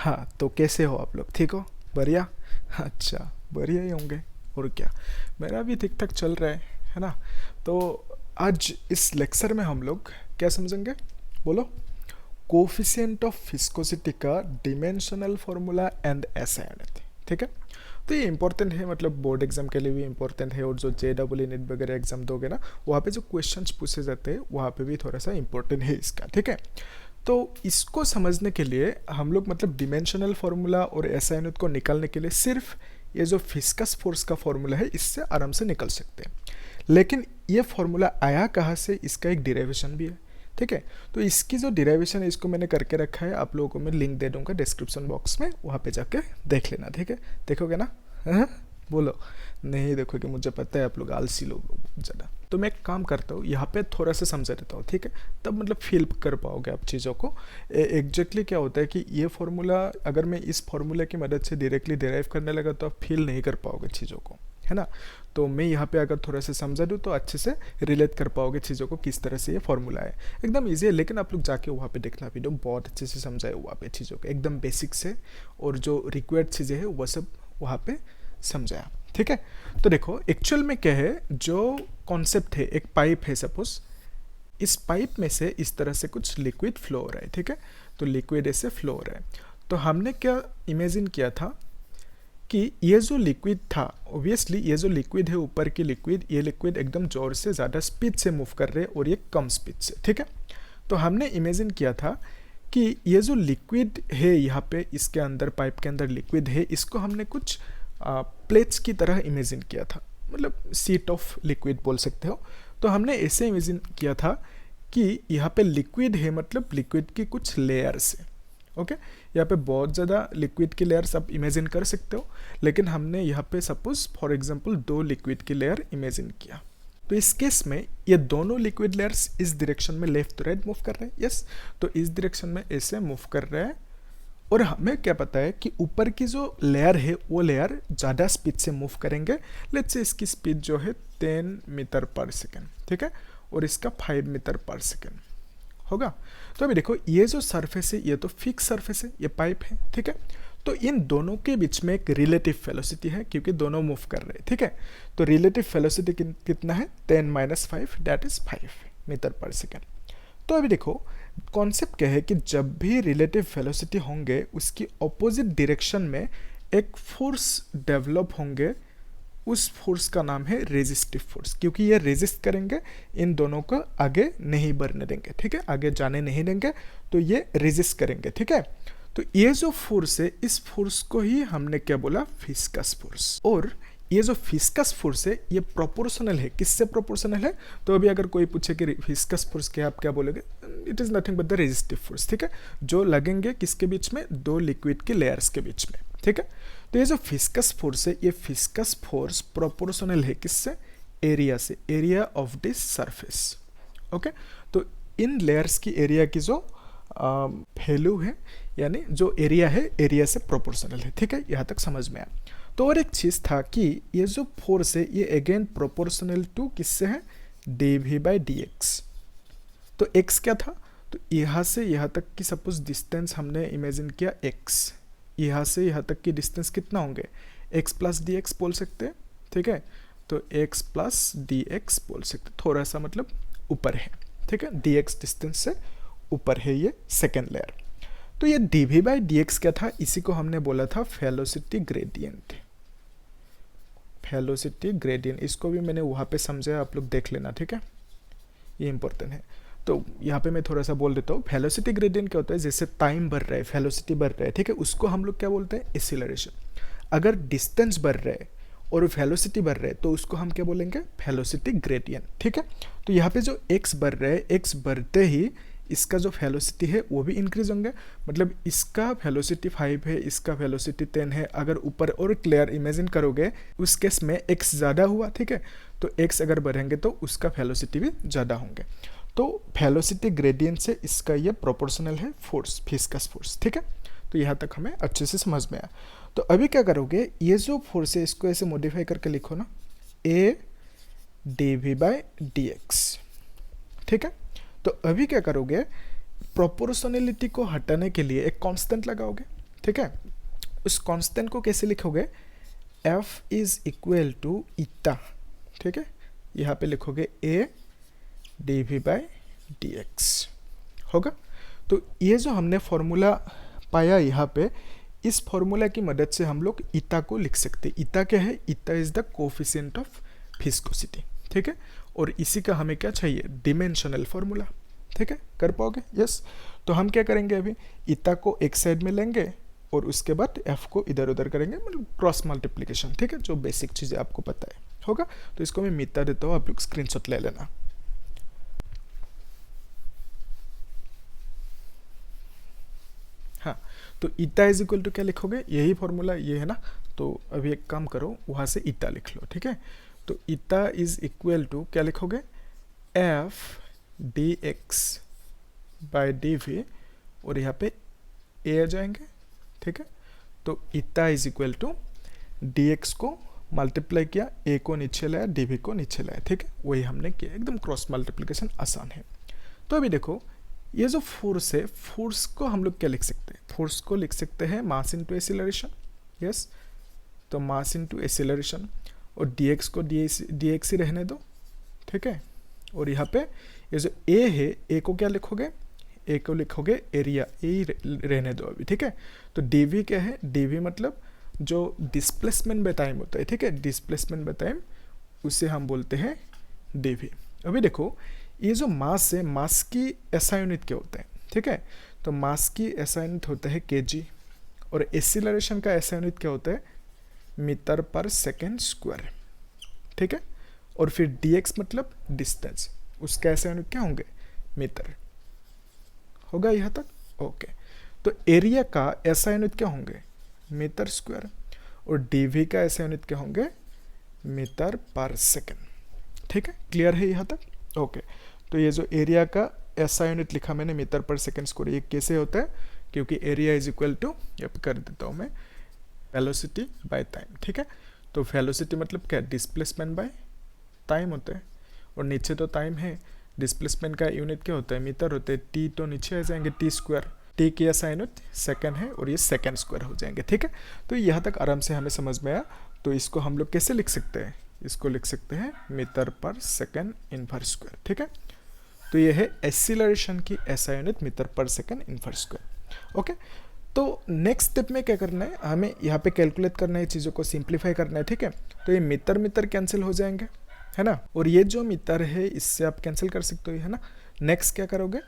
हाँ, तो कैसे हो आप लोग? ठीक हो? बढ़िया? अच्छा, बढ़िया ही होंगे। और क्या, मेरा भी ठीक ठाक चल रहा है ना? तो आज इस लेक्चर में हम लोग क्या समझेंगे? बोलो। कोफिशिएंट ऑफ विस्कोसिटी का dimensional formula and SI unit. ठीक है, तो ये इंपॉर्टेंट है, मतलब बोर्ड एग्जाम के लिए भी इंपॉर्टेंट है, और जो JEE नीट वगैरह एग्जाम दोगे ना, वहाँ पे जो क्वेश्चंस पूछे जाते हैं वहाँ पे भी थोड़ा सा इंपॉर्टेंट है इसका। ठीक है, तो इसको समझने के लिए हम लोग मतलब डिमेंशनल फार्मूला और एसआई यूनिट को निकालने के लिए सिर्फ ये जो फिस्कस फोर्स का फार्मूला है इससे आराम से निकल सकते हैं। लेकिन ये फार्मूला आया कहाँ से, इसका एक डिराइवेशन भी है। ठीक है, तो इसकी जो डिराइवेशन है इसको मैंने करके रखा है, आप लोगों को मैं लिंक दे दूंगा डिस्क्रिप्शन बॉक्स में, वहाँ पे जाके देख लेना। ठीक है, देखोगे ना? हाँ? बोलो। नहीं देखोगे, मुझे पता है आप लोग आलसी लोग हो ज़्यादा। तो मैं एक काम करता हूँ, यहाँ पे थोड़ा सा समझा देता हूँ। ठीक है, तब मतलब फील कर पाओगे आप चीज़ों को। एग्जैक्टली क्या होता है कि ये फार्मूला अगर मैं इस फार्मूला की मदद से डायरेक्टली डिराइव करने लगा तो आप फील नहीं कर पाओगे चीज़ों को, है ना? तो मैं यहाँ पे अगर थोड़ा सा समझा दूँ तो अच्छे से रिलेट कर पाओगे चीज़ों को, किस तरह से ये फार्मूला है। एकदम ईजी है, लेकिन आप लोग जाके वहाँ पे देखना, वीडियो बहुत अच्छे से समझाए वहाँ पे चीज़ों को, एकदम बेसिक से, और जो रिक्वायर्ड चीज़ें हैं वो सब वहाँ पे समझाया। ठीक है, तो देखो एक्चुअल में क्या है, जो कॉन्सेप्ट है, एक पाइप है सपोज, इस पाइप में से इस तरह से कुछ लिक्विड फ्लो हो रहा है। ठीक है, तो लिक्विड ऐसे फ्लो हो रहा है, तो हमने क्या इमेजिन किया था कि ये जो लिक्विड था, ऑब्वियसली ये जो लिक्विड है ऊपर की लिक्विड, ये लिक्विड एकदम जोर से ज़्यादा स्पीड से मूव कर रहे हैं और ये कम स्पीड से। ठीक है, तो हमने इमेजिन किया था कि ये जो लिक्विड है यहाँ पे, इसके अंदर पाइप के अंदर लिक्विड है, इसको हमने कुछ प्लेट्स की तरह इमेजिन किया था, मतलब सीट ऑफ लिक्विड बोल सकते हो। तो हमने ऐसे इमेजिन किया था कि यहाँ पे लिक्विड है, मतलब लिक्विड की कुछ लेयर्स है। ओके, यहाँ पे बहुत ज़्यादा लिक्विड की लेयर्स आप इमेजिन कर सकते हो, लेकिन हमने यहाँ पे सपोज फॉर एग्जांपल 2 लिक्विड की लेयर इमेजिन किया। तो इस केस में ये दोनों लिक्विड लेयर्स इस डायरेक्शन में लेफ्ट टू राइट मूव कर रहे हैं। यस, तो इस डायरेक्शन में ऐसे मूव कर रहे हैं, और हमें क्या पता है कि ऊपर की जो लेयर है वो लेयर ज़्यादा स्पीड से मूव करेंगे। लेट्स से इसकी स्पीड जो है 10 मीटर पर सेकेंड, ठीक है, और इसका 5 मीटर पर सेकेंड होगा। तो अभी देखो, ये जो सरफेस है ये तो फिक्स सरफेस है, ये पाइप है। ठीक है, तो इन दोनों के बीच में एक रिलेटिव वेलोसिटी है, क्योंकि दोनों मूव कर रहे हैं। ठीक है, तो रिलेटिव वेलोसिटी कितना है? 10 - 5, दैट इज 5 मीटर पर सेकेंड। तो अभी देखो, कॉन्सेप्ट क्या है कि जब भी रिलेटिव वेलोसिटी होंगे उसकी ऑपोजिट डायरेक्शन में एक फोर्स डेवलप होंगे, उस फोर्स का नाम है रेजिस्टिव फोर्स, क्योंकि ये रेजिस्ट करेंगे, इन दोनों को आगे नहीं बढ़ने देंगे। ठीक है, आगे जाने नहीं देंगे, तो ये रेजिस्ट करेंगे। ठीक है, तो ये जो फोर्स है, इस फोर्स को ही हमने क्या बोला? फिस्कस फोर्स। और ये जो फिस्कस फोर्स है ये प्रोपोर्शनल है, किससे प्रोपोर्शनल है? तो अभी अगर कोई पूछे कि फिस्कस फोर्स क्या, आप क्या बोलोगे? It is nothing but the resistive force. ठीक है, जो लगेंगे किसके बीच में? 2 लिक्विड के लेयर्स के बीच में। ठीक है, तो ये जो फिस्कस फोर्स है, ये फिस्कस फोर्स प्रोपोर्शनल है किससे? एरिया से, area of this surface. Okay, तो इन लेयर्स की एरिया की जो वैल्यू है, यानी जो एरिया है, एरिया से प्रोपोर्शनल है। ठीक है, यहाँ तक समझ में आया। तो और एक चीज़ था कि ये जो फोर्स है ये अगेन प्रोपोर्शनल टू किससे है? dV/dx। तो x क्या था? तो यहाँ से यहाँ तक की सपोज डिस्टेंस हमने इमेजिन किया x, यहाँ से यहाँ तक की डिस्टेंस कितना होंगे? x + dx बोल सकते हैं। ठीक है, तो x + dx बोल सकते, थोड़ा सा मतलब ऊपर है। ठीक है, dx डिस्टेंस से ऊपर है ये सेकेंड लेयर। तो ये dV/dx क्या था? इसी को हमने बोला था वेलोसिटी ग्रेडियंट। वेलोसिटी ग्रेडियंट, इसको भी मैंने वहाँ पे समझाया, आप लोग देख लेना। ठीक है, ये इंपॉर्टेंट है। तो यहाँ पे मैं थोड़ा सा बोल देता हूँ, वेलोसिटी ग्रेडियंट क्या होता है? जैसे टाइम बढ़ रहा है, वेलोसिटी बढ़ रहा है, ठीक है, उसको हम लोग क्या बोलते हैं? एक्सीलरेशन। अगर डिस्टेंस बढ़ रहा है और वेलोसिटी बढ़ रहा है तो उसको हम क्या बोलेंगे? Velocity gradient. ठीक है, तो यहाँ पे जो x बढ़ रहा है, x बढ़ते ही इसका जो वेलोसिटी है वो भी इंक्रीज होंगे, मतलब इसका वेलोसिटी 5 है, इसका वेलोसिटी 10 है। अगर ऊपर और क्लियर इमेजिन करोगे उस केस में x ज़्यादा हुआ। ठीक है, तो x अगर बढ़ेंगे तो उसका वेलोसिटी भी ज़्यादा होंगे। तो वेलोसिटी ग्रेडियंट से इसका ये प्रोपोर्शनल है फोर्स, फिस्कस फोर्स। ठीक है, तो यहाँ तक हमें अच्छे से समझ में आया। तो अभी क्या करोगे, ये जो फोर्स है इसको ऐसे मॉडिफाई करके लिखो ना, a dV/dx। ठीक है, तो अभी क्या करोगे, प्रोपोर्शनलिटी को हटाने के लिए एक कांस्टेंट लगाओगे। ठीक है। उस कांस्टेंट को कैसे लिखोगे, F इज इक्वल टू ईटा, ठीक है, यहाँ पे लिखोगे A dv बाई dx होगा। तो ये जो हमने फॉर्मूला पाया यहाँ पे, इस फॉर्मूला की मदद से हम लोग ईटा को लिख सकते हैं। ईटा क्या है, eta is the coefficient of viscosity, ठीक है। और इसी का हमें क्या चाहिए, डिमेंशनल फॉर्मूला, ठीक है। कर पाओगे, यस। तो हम क्या करेंगे, अभी ईटा को एक साइड में लेंगे और उसके बाद एफ को इधर उधर करेंगे, मतलब क्रॉस मल्टीप्लिकेशन, ठीक है, जो बेसिक चीज़ें आपको पता है होगा। तो इसको मैं मीटा देता हूँ, आप लोग स्क्रीनशॉट ले लेना। हाँ, तो ईटा इज इक्वल टू क्या लिखोगे, यही फॉर्मूला ये है ना। तो अभी एक काम करो, वहाँ से ईटा लिख लो, ठीक है। तो ईटा इज इक्वल टू क्या लिखोगे, F D X by D V, और यहाँ पे ए आ जाएंगे, ठीक है। तो eta is equal to D X को मल्टीप्लाई किया, ए को नीचे लाया, डी वी को नीचे लाया, ठीक है। वही हमने किया, एकदम क्रॉस मल्टीप्लिकेशन आसान है। तो अभी देखो, ये जो फोर्स है, फोर्स को हम लोग क्या लिख सकते हैं, फोर्स को लिख सकते हैं मास इनटू एक्सीलरेशन, यस। तो मास इनटू एक्सीलरेशन, और dx को dx ही रहने दो, ठीक है। और यहाँ पे ये जो a है, a को क्या लिखोगे, a को लिखोगे एरिया, ए ही रहने दो अभी, ठीक है। तो dv क्या है, dv मतलब जो डिस्प्लेसमेंट बाय टाइम होता है, ठीक है, डिस्प्लेसमेंट बाय टाइम, उसे हम बोलते हैं dv। अभी देखो, ये जो मास है, मास की एसआई यूनिट क्या होता है, ठीक है। तो मास की एसआई यूनिट होता है kg, और एक्सीलरेशन का एसआई यूनिट क्या होता है, मीटर पर सेकेंड स्क्वायर, ठीक है। और फिर dx मतलब डिस्टेंस, उसका एसआई यूनिट क्या होंगे, मीटर, होगा यहाँ तक, ओके। तो एरिया का एसआई यूनिट क्या होंगे, मीटर स्क्वायर, और dv का एसआई यूनिट क्या होंगे, मीटर पर सेकेंड, ठीक है। क्लियर है यहाँ तक, ओके। तो ये जो एरिया का एसआई यूनिट लिखा मैंने, मीटर पर सेकेंड स्क्वायर, ये कैसे होता है, क्योंकि एरिया इज इक्वल टू, यहाँ पे कर देता हूँ मैं, वेलोसिटी बाय टाइम, ठीक है। तो वेलोसिटी मतलब क्या, डिस्प्लेसमेंट बाय टाइम होता है, और नीचे तो टाइम है, डिस्प्लेसमेंट का यूनिट क्या होता है, मीटर होते हैं, टी तो नीचे आ जाएंगे, टी स्क्वायर, टी की एसआई यूनिट सेकेंड है, और ये सेकेंड स्क्वायर हो जाएंगे, ठीक है। तो यहाँ तक आराम से हमें समझ में आया। तो इसको हम लोग कैसे लिख सकते हैं, इसको लिख सकते हैं मीटर पर सेकेंड इनवर्स स्क्वायर, ठीक है। तो ये है एक्सीलरेशन की एसआई यूनिट, मीटर पर सेकेंड इनवर्स स्क्वायर, ओके। तो नेक्स्ट स्टेप में क्या करना है, हमें यहाँ पे कैलकुलेट करना है, चीज़ों को सिंप्लीफाई करना है, ठीक है। तो ये मीटर मीटर कैंसिल हो जाएंगे, है ना, और ये जो मीटर है इससे आप कैंसिल कर सकते हो, है ना। नेक्स्ट क्या करोगे,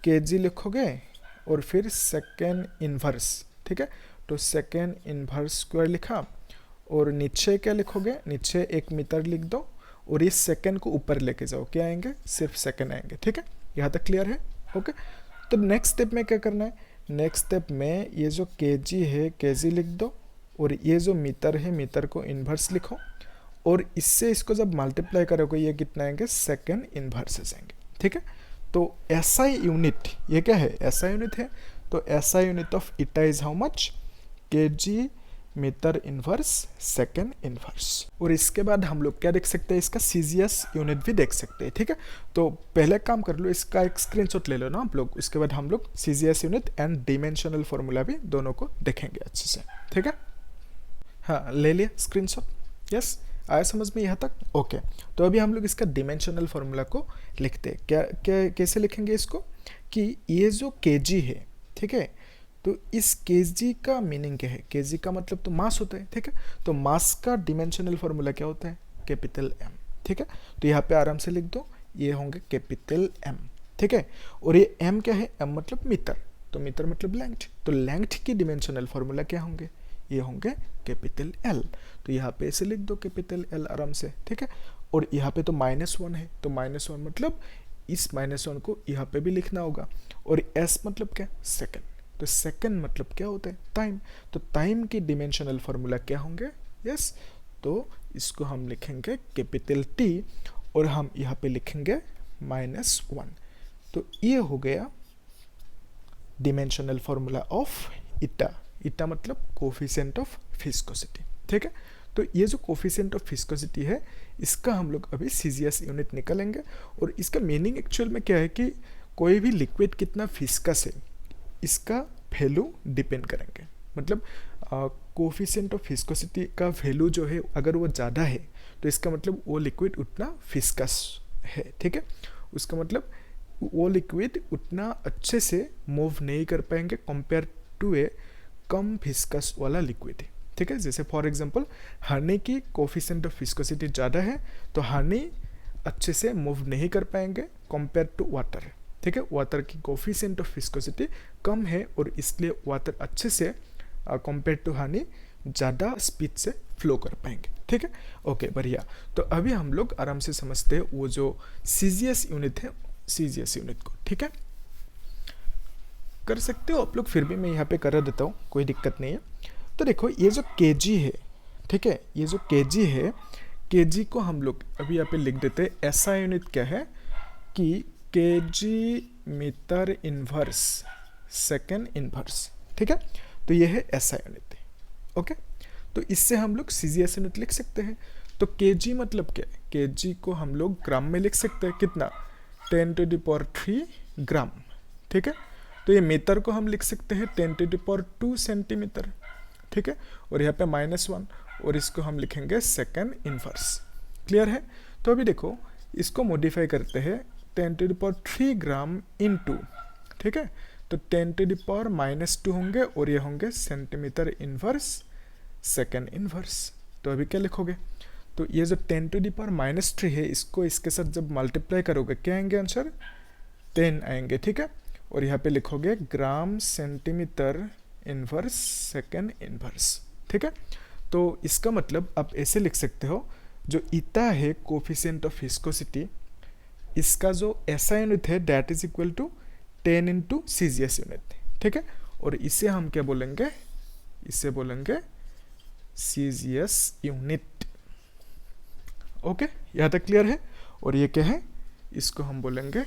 kg लिखोगे, और फिर सेकेंड इनवर्स, ठीक है। तो सेकेंड इनवर्स स्क्वायर लिखा, और नीचे क्या लिखोगे, नीचे एक मीटर लिख दो, और इस सेकेंड को ऊपर लेके जाओ, क्या आएंगे, सिर्फ सेकेंड आएंगे, ठीक है। यहाँ तक क्लियर है, ओके। तो नेक्स्ट स्टेप में क्या करना है, नेक्स्ट स्टेप में ये जो kg है, kg लिख दो, और ये जो मीटर है, मीटर को इन्वर्स लिखो, और इससे इसको जब मल्टीप्लाई करोगे, ये कितना आएंगे, सेकेंड इन्वर्स आ जाएंगे, ठीक है। तो एसआई यूनिट, ये क्या है, एसआई यूनिट है। तो SI unit of eta is how much, kg metre inverse second inverse. और इसके बाद हम लोग क्या देख सकते हैं, इसका सीजीएस यूनिट भी देख सकते हैं, ठीक है। तो पहले काम कर लो, इसका एक स्क्रीनशॉट ले लो ना आप लोग, उसके बाद हम लोग CGS unit and dimensional formula भी दोनों को देखेंगे अच्छे से, ठीक है। हाँ, ले लिया स्क्रीनशॉट, यस, आया समझ में यहाँ तक, ओके। तो अभी हम लोग इसका डिमेंशनल फॉर्मूला को लिखते हैं। क्या क्या कैसे लिखेंगे इसको, कि ये जो kg है, ठीक है, तो इस kg का मीनिंग क्या है, kg का मतलब तो मास होता है, ठीक है। तो मास का डिमेंशनल फॉर्मूला क्या होता है, कैपिटल M, ठीक है। तो यहाँ पे आराम से लिख दो, ये होंगे कैपिटल M, ठीक है। और ये M क्या है, M मतलब मीटर, तो मीटर मतलब लेंथ, तो लेंथ की डिमेंशनल फॉर्मूला क्या होंगे, ये होंगे कैपिटल L। तो यहाँ पे ऐसे लिख दो कैपिटल L आराम से, ठीक है। और यहाँ पे तो -1 है, तो -1 मतलब इस -1 को यहाँ पे भी लिखना होगा, और S मतलब क्या, सेकेंड, तो सेकेंड मतलब क्या होता है, टाइम। तो टाइम की डिमेंशनल फॉर्मूला क्या होंगे, यस। तो इसको हम लिखेंगे कैपिटल T, और हम यहाँ पे लिखेंगे -1। तो ये हो गया डिमेंशनल फॉर्मूला ऑफ ईटा। ईटा मतलब कोफिशिएंट ऑफ विस्कोसिटी, ठीक है। तो ये जो कोफिशिएंट ऑफ विस्कोसिटी है, इसका हम लोग अभी सीजीएस यूनिट निकालेंगे, और इसका मीनिंग एक्चुअल में क्या है कि कोई भी लिक्विड कितना विस्कस है, इसका वैल्यू डिपेंड करेंगे, मतलब कोफिशिएंट ऑफ विस्कोसिटी का वैल्यू जो है अगर वो ज़्यादा है तो इसका मतलब वो लिक्विड उतना फिस्कस है, ठीक है। उसका मतलब वो लिक्विड उतना अच्छे से मूव नहीं कर पाएंगे कंपेयर टू ए कम फिस्कस वाला लिक्विड, ठीक है। जैसे फॉर एग्जांपल हनी की कोफिशिएंट ऑफ विस्कोसिटी ज़्यादा है तो हनी अच्छे से मूव नहीं कर पाएंगे कंपेयर टू वाटर, ठीक है। वाटर की कोफिशिएंट ऑफ विस्कोसिटी कम है और इसलिए वाटर अच्छे से कंपेयर टू हनी ज़्यादा स्पीड से फ्लो कर पाएंगे, ठीक है। ओके बढ़िया। तो अभी हम लोग आराम से समझते हैं वो जो सीजीएस यूनिट है, सीजीएस यूनिट को, ठीक है। कर सकते हो आप लोग, फिर भी मैं यहाँ पे कर देता हूँ, कोई दिक्कत नहीं है। तो देखो ये जो केजी है, ठीक है, ये जो केजी है, केजी को हम लोग अभी यहाँ पे लिख देते हैं। ऐसा यूनिट क्या है कि kg metre inverse second inverse, ठीक है। तो ये है ऐसा यूनिट, ओके। तो इससे हम लोग सीजीएस यूनिट लिख सकते हैं। तो केजी मतलब क्या है, केजी को हम लोग ग्राम में लिख सकते हैं, कितना 10⁻³ ग्राम, ठीक है। तो ये मीटर को हम लिख सकते हैं 10⁻² सेंटीमीटर, ठीक है। और यहाँ पे -1 और इसको हम लिखेंगे सेकेंड इनवर्स, क्लियर है। तो अभी देखो इसको मॉडिफाई करते हैं 10⁻³ ग्राम इनटू, ठीक है। तो 10⁻⁻² होंगे और ये होंगे सेंटीमीटर इनवर्स सेकेंड इनवर्स। तो अभी क्या लिखोगे, तो ये जो 10⁻³ है इसको इसके साथ जब मल्टीप्लाई करोगे क्या आएंगे आंसर, 10 आएंगे, ठीक है। और यहाँ पे लिखोगे gram centimetre inverse second inverse, ठीक है। तो इसका मतलब आप ऐसे लिख सकते हो, जो ईटा है कोफिशिएंट ऑफ विस्कोसिटी, इसका जो ऐसा यूनिट है that is equal to 10 into CGS unit, ठीक है। और इसे हम क्या बोलेंगे, इसे बोलेंगे सीजीएस यूनिट, ओके। यहाँ तक क्लियर है। और ये क्या है, इसको हम बोलेंगे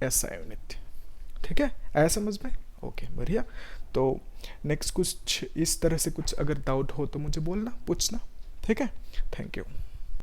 ऐसा यूनिट, ठीक है। आया समझ में, ओके बढ़िया। तो नेक्स्ट कुछ इस तरह से कुछ अगर डाउट हो तो मुझे बोलना, पूछना, ठीक है। Thank you.